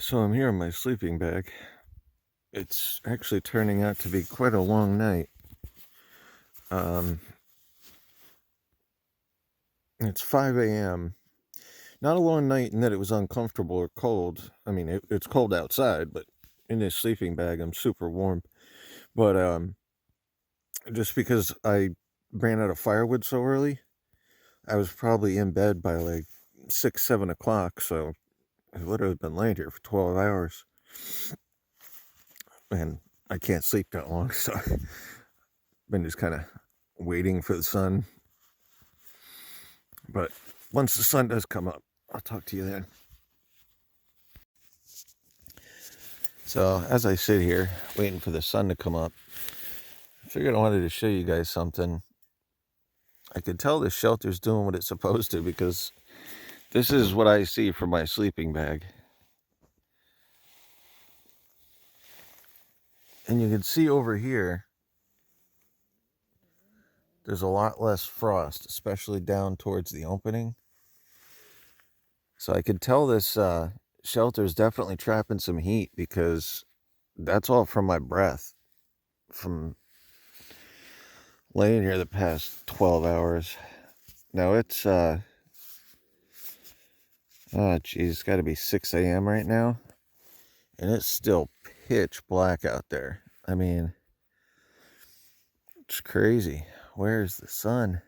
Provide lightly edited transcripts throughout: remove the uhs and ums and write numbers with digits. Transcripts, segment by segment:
So I'm here in my sleeping bag. It's actually turning out to be quite a long night. It's 5 a.m. Not a long night in that it was uncomfortable or cold. I mean, it's cold outside, but in this sleeping bag, I'm super warm. But just because I ran out of firewood so early, I was probably in bed by like 6, 7 o'clock. So I would have been laying here for 12 hours. And I can't sleep that long, so I've been just kind of waiting for the sun. But once the sun does come up, I'll talk to you then. So as I sit here waiting for the sun to come up, I figured I wanted to show you guys something. I could tell this shelter's doing what it's supposed to because this is what I see from my sleeping bag. And you can see over here, there's a lot less frost, especially down towards the opening. So I could tell this shelter's definitely trapping some heat because that's all from my breath from laying here the past 12 hours. Now it's it's got to be 6 a.m. right now, and it's still pitch black out there. I mean, it's crazy. Where's the sun?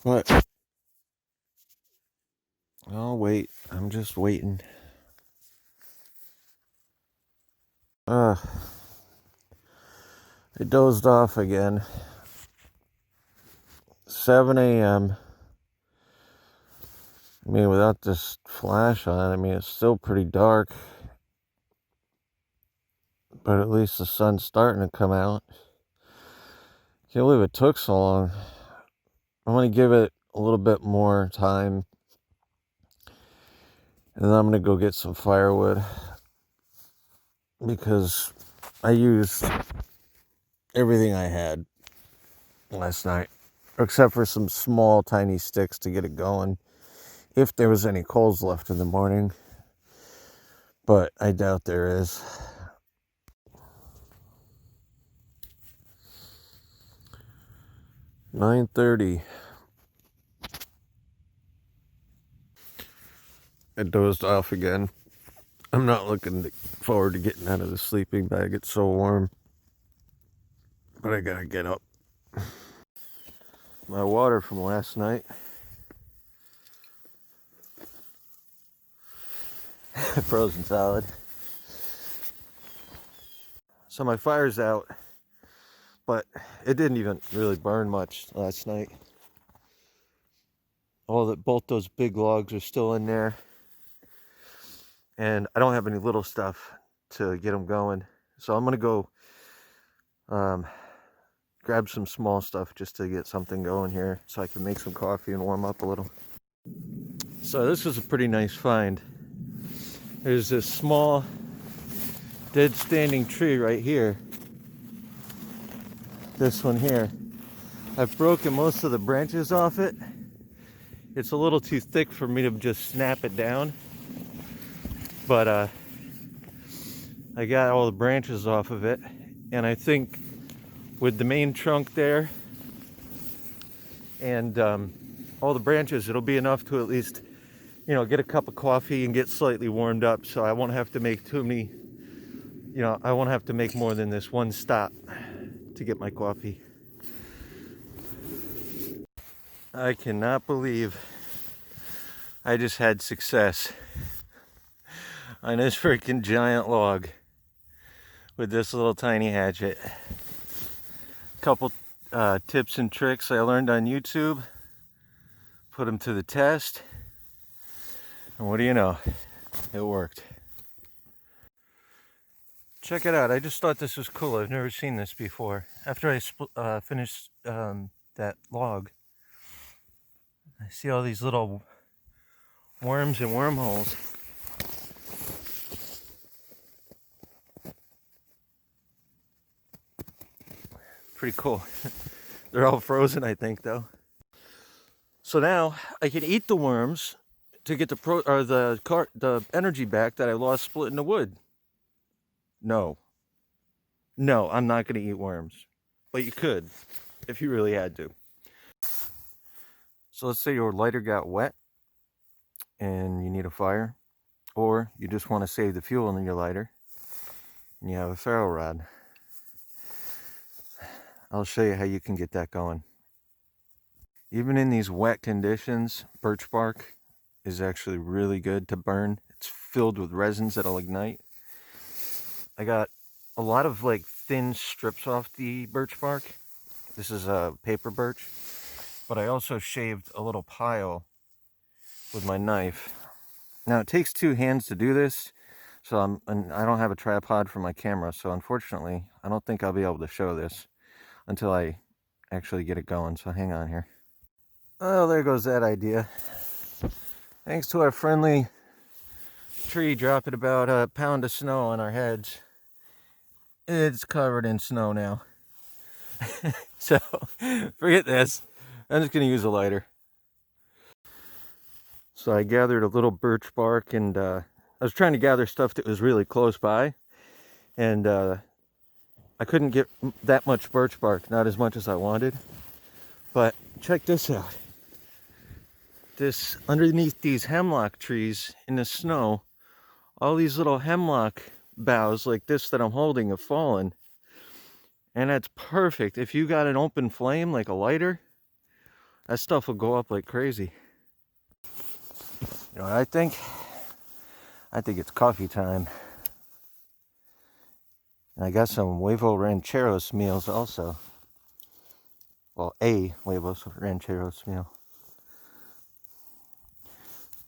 But I'll wait. I'm just waiting. I dozed off again. 7 a.m. I mean, without this flash on, I mean, it's still pretty dark. But at least the sun's starting to come out. Can't believe it took so long. I want to give it a little bit more time. And then I'm going to go get some firewood. Because I used everything I had last night. Except for some small, tiny sticks to get it going. If there was any coals left in the morning. But I doubt there is. "9:30. I dozed off again. I'm not looking forward to getting out of the sleeping bag. It's so warm. But I gotta get up. My water from last night. Frozen solid. So my fire's out. But it didn't even really burn much last night. Both those big logs are still in there. And I don't have any little stuff to get them going. So I'm going to go grab some small stuff just to get something going here so I can make some coffee and warm up a little. So this was a pretty nice find. There's this small dead standing tree right here. This one here. I've broken most of the branches off it. It's a little too thick for me to just snap it down. But I got all the branches off of it. And I think with the main trunk there and all the branches, it'll be enough to at least, get a cup of coffee and get slightly warmed up. So I won't have to make too many, I won't have to make more than this one stop to get my coffee. I cannot believe I just had success on this freaking giant log with this little tiny hatchet. Couple tips and tricks I learned on YouTube. Put them to the test. And what do you know? It worked. Check it out. I just thought this was cool. I've never seen this before. After I finished that log, I see all these little worms and wormholes. Pretty cool. They're all frozen, I think, though. So now I can eat the worms to get the energy back that I lost splitting the wood. No, I'm not going to eat worms, but you could if you really had to. So let's say your lighter got wet and you need a fire, or you just want to save the fuel in your lighter and you have a ferro rod. I'll show you how you can get that going. Even in these wet conditions, birch bark is actually really good to burn. It's filled with resins that'll ignite. I got a lot of like thin strips off the birch bark. This is a paper birch, but I also shaved a little pile with my knife. Now it takes 2 hands to do this, so I don't have a tripod for my camera, so unfortunately I don't think I'll be able to show this until I actually get it going, so hang on here. Oh, there goes that idea. Thanks to our friendly tree dropping about a pound of snow on our heads. It's covered in snow now. So, forget this. I'm just going to use a lighter. So I gathered a little birch bark, and I was trying to gather stuff that was really close by. And I couldn't get that much birch bark, not as much as I wanted. But check this out. This, underneath these hemlock trees in the snow, all these little hemlock boughs like this that I'm holding have fallen. And that's perfect. If you got an open flame like a lighter, that stuff will go up like crazy. You know what I think? I think it's coffee time. And I got some huevo rancheros meals also. Well, a huevos rancheros meal.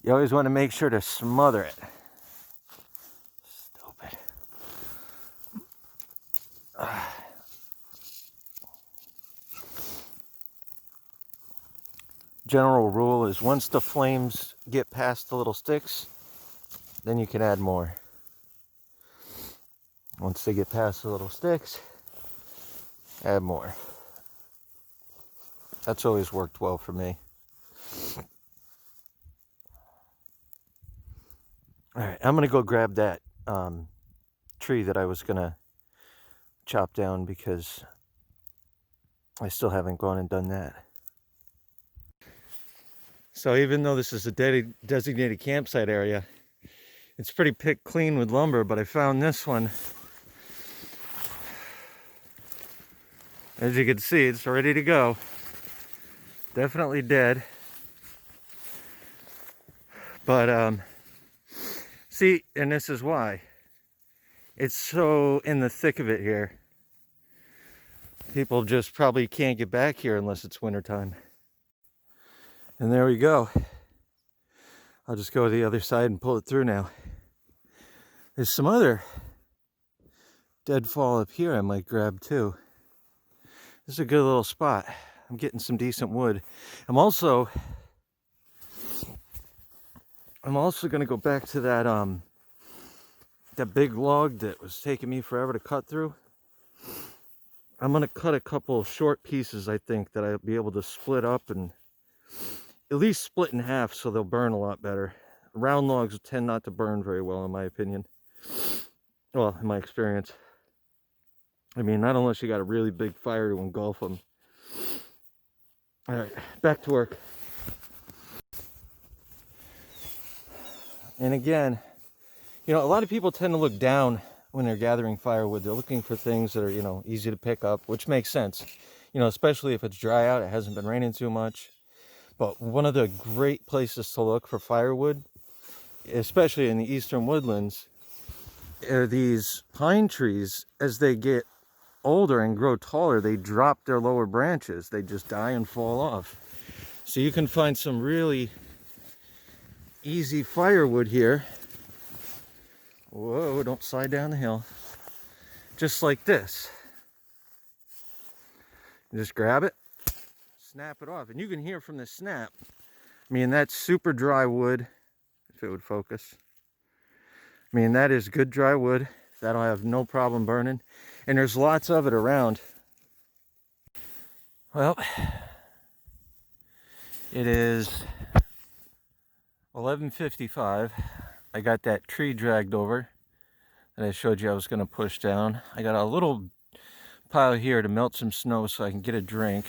You always want to make sure to smother it. Stupid. General rule is once the flames get past the little sticks, then you can add more. Once they get past the little sticks, add more. That's always worked well for me. All right, I'm going to go grab that tree that I was going to chop down because I still haven't gone and done that. So even though this is a designated campsite area, it's pretty picked clean with lumber, but I found this one. As you can see, it's ready to go. Definitely dead. But, see, and this is why. It's so in the thick of it here. People just probably can't get back here unless it's wintertime. And there we go. I'll just go to the other side and pull it through now. There's some other deadfall up here I might grab too. This is a good little spot. I'm getting some decent wood. I'm also gonna go back to that that big log that was taking me forever to cut through. I'm gonna cut a couple short pieces, I think, that I'll be able to split up and at least split in half so they'll burn a lot better. Round logs tend not to burn very well, in my opinion. Well, in my experience. I mean, not unless you got a really big fire to engulf them. All right, back to work. And again, you know, a lot of people tend to look down when they're gathering firewood. They're looking for things that are, you know, easy to pick up, which makes sense. You know, especially if it's dry out, it hasn't been raining too much. But one of the great places to look for firewood, especially in the eastern woodlands, are these pine trees. As they get older and grow taller, they drop their lower branches. They just die and fall off. So you can find some really easy firewood here. Whoa, don't slide down the hill. Just like this. You just grab it, snap it off, and you can hear from the snap. I mean, that's super dry wood, if it would focus. I mean, that is good dry wood. That'll have no problem burning. And there's lots of it around. Well, it is 11:55. I got that tree dragged over that I showed you I was going to push down. I got a little pile here to melt some snow so I can get a drink.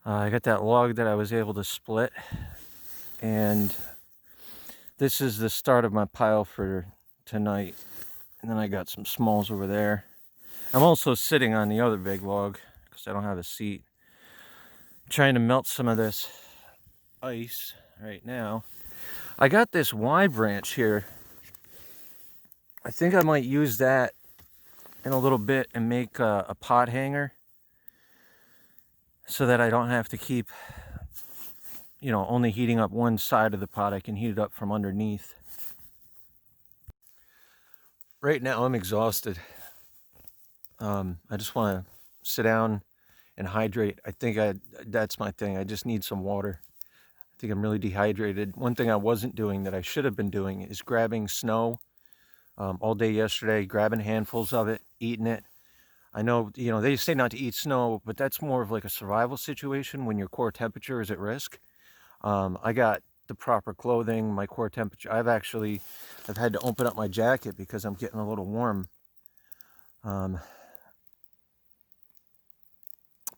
I got that log that I was able to split, and this is the start of my pile for tonight. And then I got some smalls over there. I'm also sitting on the other big log because I don't have a seat. I'm trying to melt some of this ice right now. I got this Y branch here. I think I might use that in a little bit and make a pot hanger so that I don't have to keep, only heating up one side of the pot. I can heat it up from underneath. Right now I'm exhausted. I just want to sit down and hydrate. I think that's my thing. I just need some water. I think I'm really dehydrated. One thing I wasn't doing that I should have been doing is grabbing snow all day yesterday, grabbing handfuls of it, eating it. I know, they say not to eat snow, but that's more of like a survival situation when your core temperature is at risk. I got the proper clothing, my core temperature. I've had to open up my jacket because I'm getting a little warm.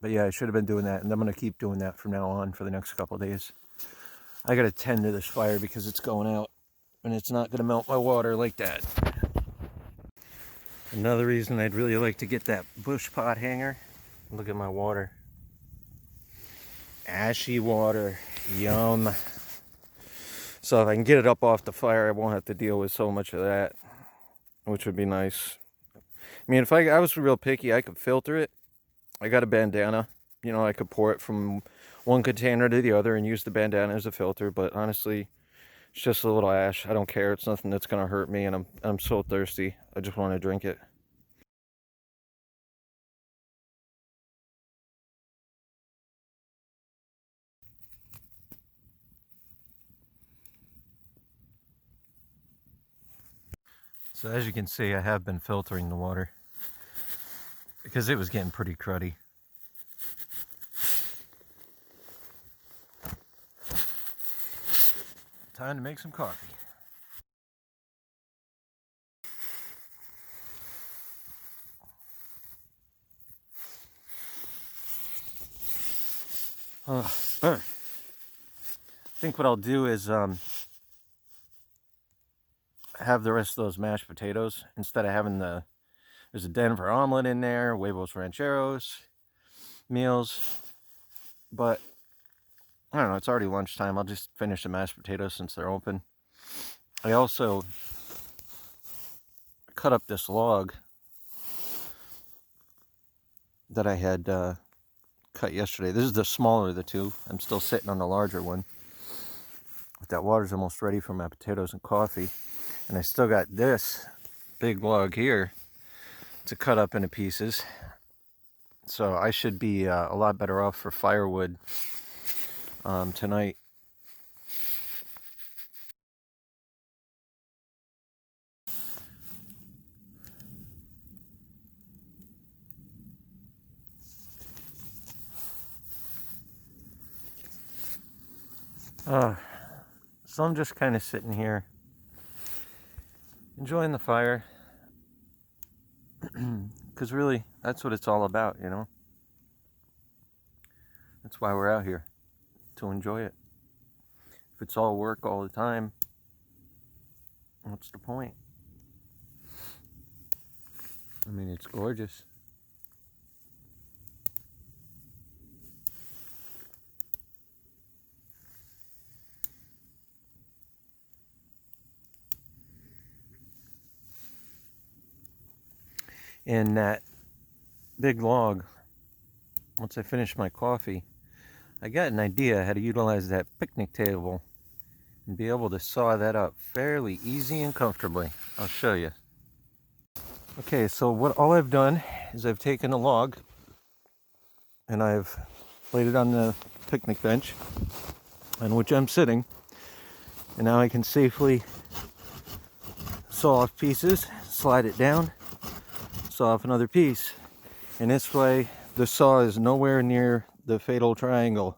But yeah, I should have been doing that, and I'm going to keep doing that from now on for the next couple of days. I got to tend to this fire because it's going out, and it's not going to melt my water like that. Another reason I'd really like to get that bush pot hanger. Look at my water. Ashy water. Yum. So if I can get it up off the fire, I won't have to deal with so much of that, which would be nice. I mean, if I was real picky, I could filter it. I got a bandana. I could pour it from one container to the other and use the bandana as a filter, but honestly, it's just a little ash. I don't care. It's nothing that's going to hurt me, and I'm so thirsty. I just want to drink it. So as you can see, I have been filtering the water because it was getting pretty cruddy. Time to make some coffee. I think what I'll do is have the rest of those mashed potatoes instead of having there's a Denver omelet in there, huevos rancheros, meals, but I don't know, it's already lunchtime. I'll just finish the mashed potatoes since they're open. I also cut up this log that I had cut yesterday. This is the smaller of the two. I'm still sitting on the larger one. But that water's almost ready for my potatoes and coffee. And I still got this big log here to cut up into pieces. So I should be a lot better off for firewood tonight. So I'm just kind of sitting here enjoying the fire, because really that's what it's all about, That's why we're out here, to enjoy it. If it's all work all the time, what's the point? I mean, it's gorgeous. And that big log, once I finish my coffee, I got an idea how to utilize that picnic table and be able to saw that up fairly easy and comfortably. I'll show you. Okay, so all I've done is I've taken a log and I've laid it on the picnic bench on which I'm sitting, and now I can safely saw off pieces, slide it down, saw off another piece, and this way the saw is nowhere near the fatal triangle.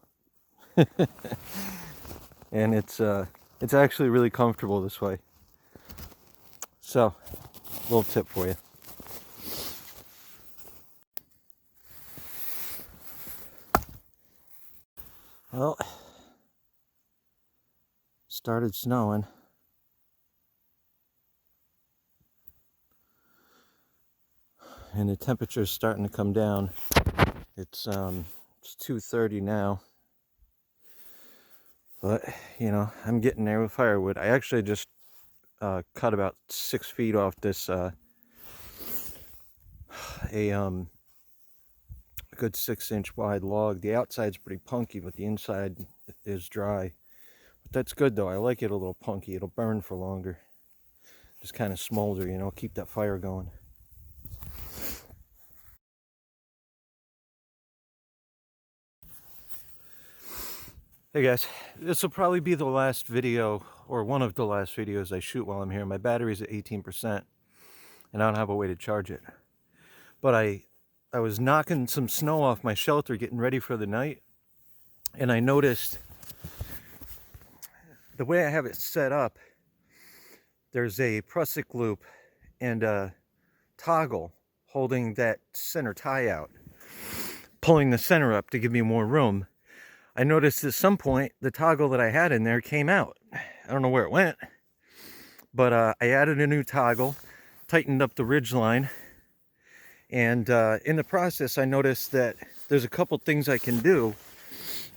And it's actually really comfortable this way. So, little tip for you. Well, started snowing. And the temperature's starting to come down. It's 2:30 now. But, you know, I'm getting there with firewood. I actually just cut about 6 feet off this a good 6-inch wide log. The outside's pretty punky, but the inside is dry. But that's good though. I like it a little punky. It'll burn for longer. Just kind of smolder, you know, keep that fire going. Hey guys, this will probably be the last video, or one of the last videos I shoot while I'm here. My battery's at 18%, and I don't have a way to charge it. But I was knocking some snow off my shelter, getting ready for the night, and I noticed the way I have it set up, there's a prusik loop and a toggle holding that center tie out, pulling the center up to give me more room. I noticed at some point the toggle that I had in there came out. I don't know where it went, but I added a new toggle, tightened up the ridge line, and in the process I noticed that there's a couple things I can do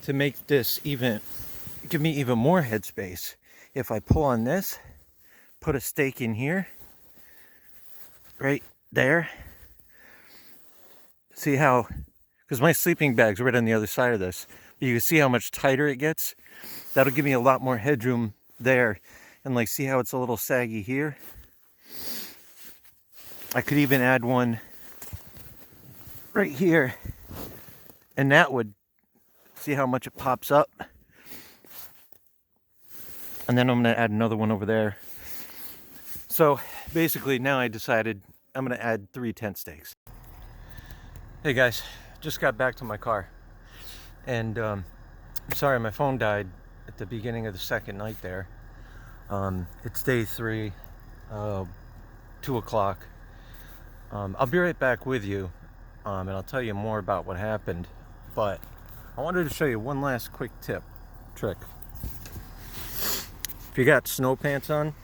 to make this give me even more headspace. If I pull on this, put a stake in here, right there, see how, because my sleeping bag's right on the other side of this, you can see how much tighter it gets. That'll give me a lot more headroom there. And like, see how it's a little saggy here? I could even add one right here, and that would, see how much it pops up? And then I'm gonna add another one over there. So basically now I decided I'm gonna add 3 tent stakes. Hey guys, just got back to my car. And I'm sorry, my phone died at the beginning of the second night there. It's day 3, 2 o'clock. I'll be right back with you, and I'll tell you more about what happened. But I wanted to show you one last quick trick. If you got snow pants on,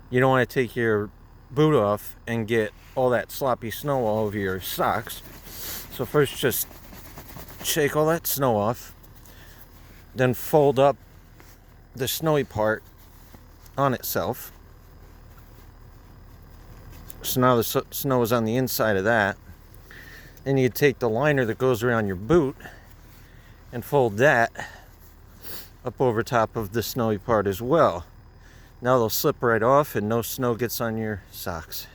you don't want to take your boot off and get all that sloppy snow all over your socks. So first, just shake all that snow off, then fold up the snowy part on itself. So now the snow is on the inside of that. Then you take the liner that goes around your boot and fold that up over top of the snowy part as well. Now they'll slip right off and no snow gets on your socks.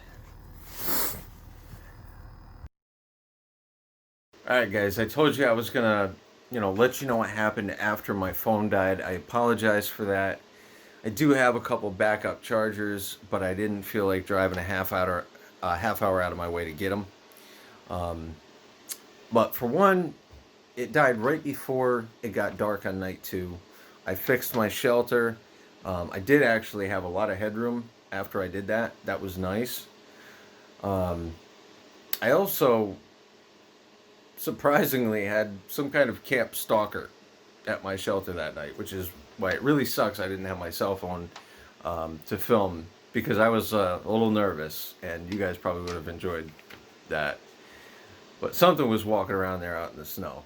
Alright guys, I told you I was gonna, let you know what happened after my phone died. I apologize for that. I do have a couple backup chargers, but I didn't feel like driving a half hour out of my way to get them. But for one, it died right before it got dark on night 2. I fixed my shelter. I did actually have a lot of headroom after I did that. That was nice. I also surprisingly had some kind of camp stalker at my shelter that night, which is why it really sucks I didn't have my cell phone to film, because I was a little nervous, and you guys probably would have enjoyed that. But something was walking around there out in the snow.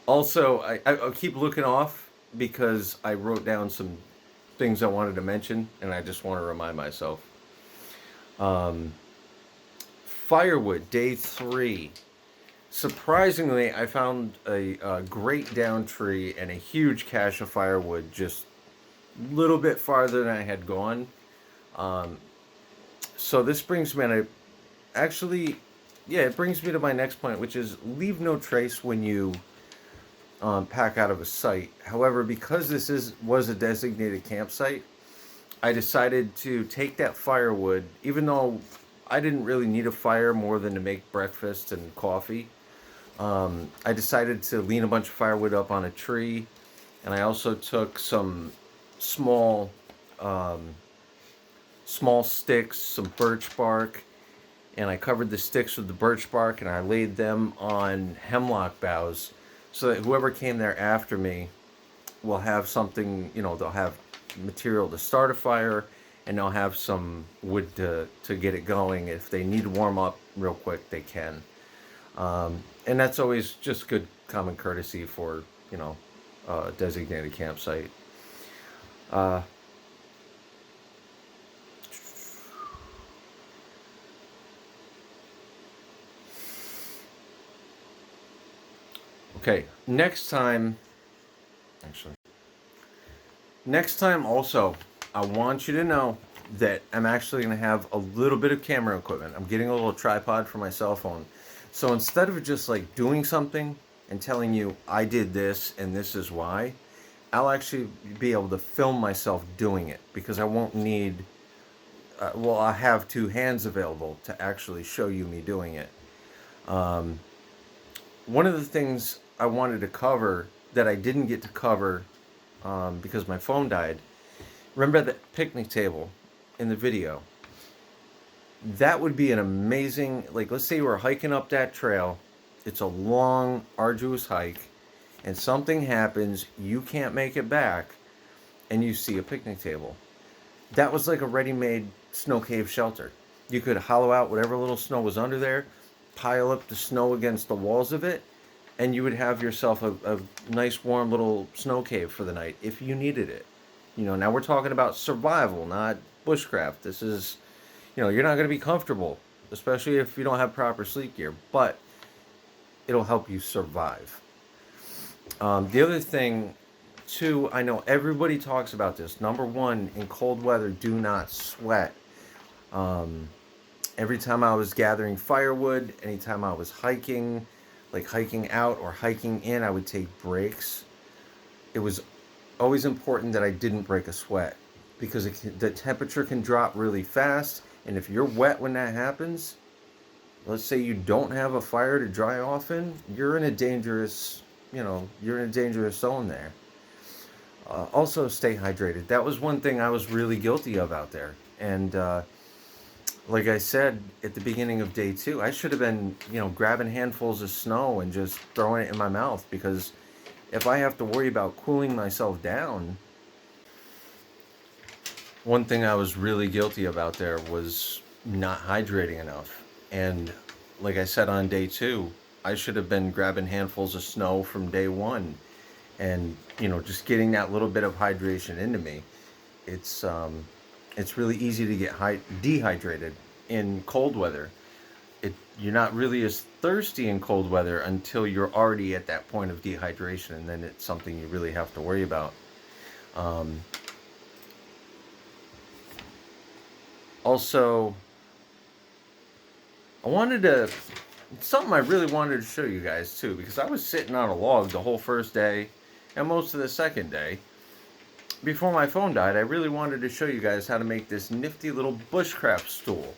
Also, I'll keep looking off because I wrote down some things I wanted to mention, and I just want to remind myself. Firewood, day 3. Surprisingly, I found a great down tree and a huge cache of firewood just a little bit farther than I had gone. So this brings me to, it brings me to my next point, which is leave no trace when you pack out of a site. However, because this was a designated campsite, I decided to take that firewood, even though I didn't really need a fire more than to make breakfast and coffee. I decided to lean a bunch of firewood up on a tree, and I also took some small small sticks, some birch bark, and I covered the sticks with the birch bark, and I laid them on hemlock boughs so that whoever came there after me will have something, you know, they'll have material to start a fire, and they'll have some wood to get it going. If they need to warm up real quick, they can. And that's always just good common courtesy for, you know, a designated campsite. Okay, next time also, I want you to know that I'm actually going to have a little bit of camera equipment. I'm getting a little tripod for my cell phone. So instead of just like doing something and telling you I did this and this is why, I'll actually be able to film myself doing it, because I won't need, well, I have two hands available to actually show you me doing it. One of the things I wanted to cover that I didn't get to cover because my phone died. Remember that picnic table in the video? That would be an amazing, like, let's say we're hiking up that trail. It's a long, arduous hike, and something happens, you can't make it back, and you see a picnic table. That was like a ready-made snow cave shelter. You could hollow out whatever little snow was under there, pile up the snow against the walls of it, and you would have yourself a nice warm little snow cave for the night if you needed it. You know, now we're talking about survival, not bushcraft. This is, you know, you're not going to be comfortable, especially if you don't have proper sleep gear, but it'll help you survive. The other thing, too, I know everybody talks about this. Number one, in cold weather, do not sweat. Every time I was gathering firewood, anytime I was hiking, like hiking out or hiking in, I would take breaks. It was always important that I didn't break a sweat, because the temperature can drop really fast, and if you're wet when that happens, let's say you don't have a fire to dry off in, you're in a dangerous, you know, you're in a dangerous zone there. Also, stay hydrated. That was one thing I was really guilty of out there, and like I said at the beginning of day 2, I should have been, you know, grabbing handfuls of snow and just throwing it in my mouth, because if I have to worry about cooling myself down. One thing I was really guilty of out there was not hydrating enough. And like I said, on day 2, I should have been grabbing handfuls of snow from day 1 and, you know, just getting that little bit of hydration into me. It's really easy to get dehydrated in cold weather. You're not really as thirsty in cold weather until you're already at that point of dehydration, and then it's something you really have to worry about. Also, something I really wanted to show you guys too, because I was sitting on a log the whole first day and most of the second day. Before my phone died, I really wanted to show you guys how to make this nifty little bushcraft stool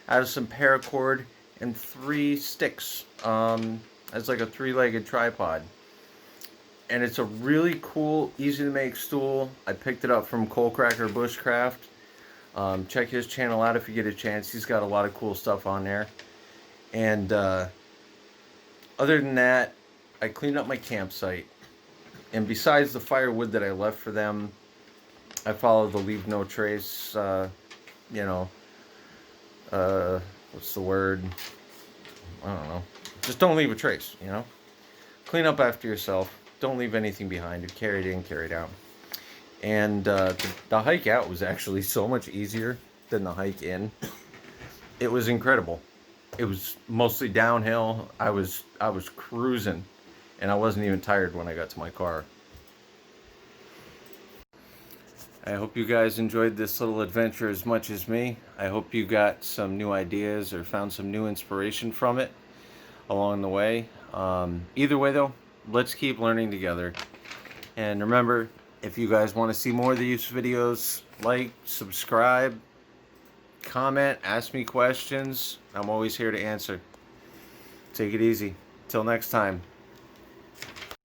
out of some paracord and 3 sticks as like a 3-legged tripod. And it's a really cool, easy to make stool. I picked it up from Coalcracker Bushcraft. Check his channel out if you get a chance. He's got a lot of cool stuff on there. And other than that, I cleaned up my campsite. And besides the firewood that I left for them, I followed the leave no trace, you know, what's the word? I don't know. Just don't leave a trace, you know? Clean up after yourself. Don't leave anything behind. You carried in, carried out. And the hike out was actually so much easier than the hike in. It was incredible. It was mostly downhill. I was cruising, and I wasn't even tired when I got to my car. I hope you guys enjoyed this little adventure as much as me. I hope you got some new ideas or found some new inspiration from it along the way. Either way though, let's keep learning together. And remember, if you guys want to see more of these videos, like, subscribe, comment, ask me questions. I'm always here to answer. Take it easy. Till next time.